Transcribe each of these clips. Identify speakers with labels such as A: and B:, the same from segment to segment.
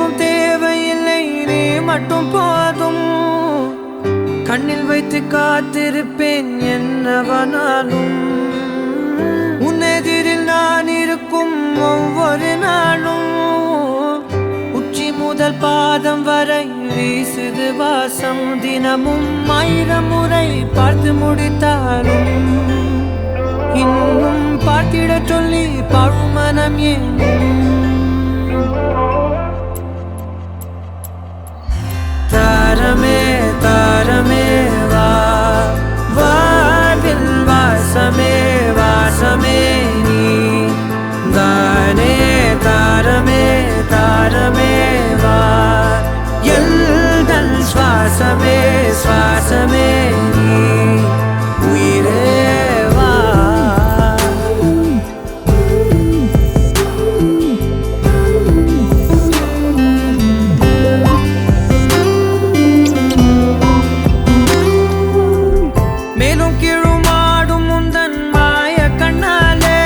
A: எதுவும் தேவையில்லை, நீ மட்டும் போதும். கண்ணில் வைத்து காத்திருப்பேன் என்னவனாலும். உன்னெதிரில் நான் இருக்கும் ஒவ்வொரு நாளும். உச்சி முதல் பாதம் வரை வீசுது வாசம். தினமும் 1000 முறை பார்த்து முடித்தாலும் இன்னும் பார்த்திட சொல்லி பழுமனம் ஏனும். தாரமே தாரமே வா, வாழ்வின் வாசமே வாசமே நீ தானே. தாரமே தாரமே வா, எல்தன் சுவாசமே சுவாசமே நீ உயிரே வா. மேலும் கீழுமாடும் முந்தன் மாய கண்ணாலே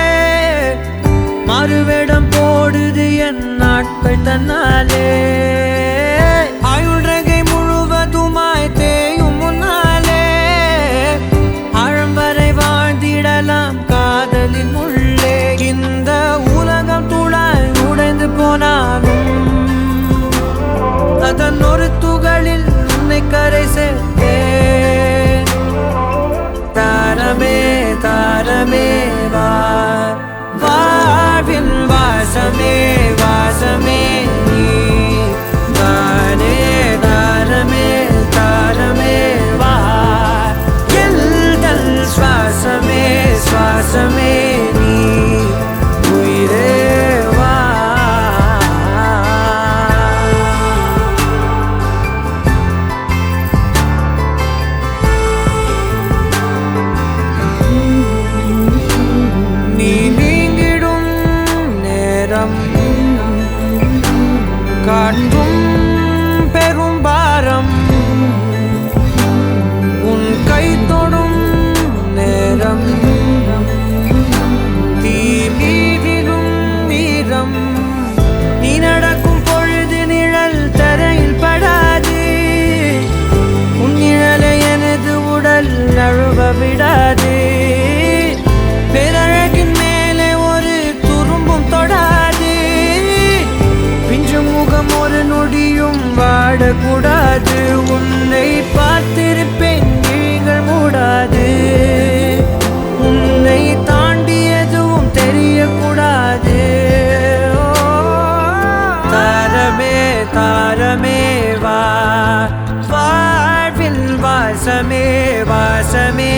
A: மாறுவேடம் போடுது என் நாட்கள் தன்னாலே. ஆயுள்ரகை முழுவதுமாய் தேயும் முன்னாலே ஆழம் வரை வாழ்ந்திடலாம் காதலின் உள்ளே. இந்த உலகம் துளாய் உடைந்து போனாலும் அதன் ஒரு துகளில் உன்னை கரை சேர்த்தேன். தாரமே தாரமே வா, வாழ்வின் வாசமே வாசமே நீ தானே. தாரமே தாரமே வா, எல்தல் சுவாசமே சுவாசமே நீ உயிரே வா. நீ நீங்கிடும் நேரம் காட்டும் பெரும் பாரம். உன் கை தொடும் நேரம் தீ மீதிலும் வீரம். நீ நடக்கும் பொழுது நிழல் தரையில் படாது. உன் நிழலை எனது உடல் நழுவ விடாது. பேரழகின் மேலே ஒரு துரும்பும் தொடாது. பிஞ்சு முகம் ஒரு நொடியும் வாடக்கூடாது. உன்னை பார்த்திருப்பேன் விழிகள் மூடாது. உன்னை தாண்டி எதுவும் தெரியக்கூடாது. தாரமே தாரமே வா, வாழ்வின் வாசமே வாசமே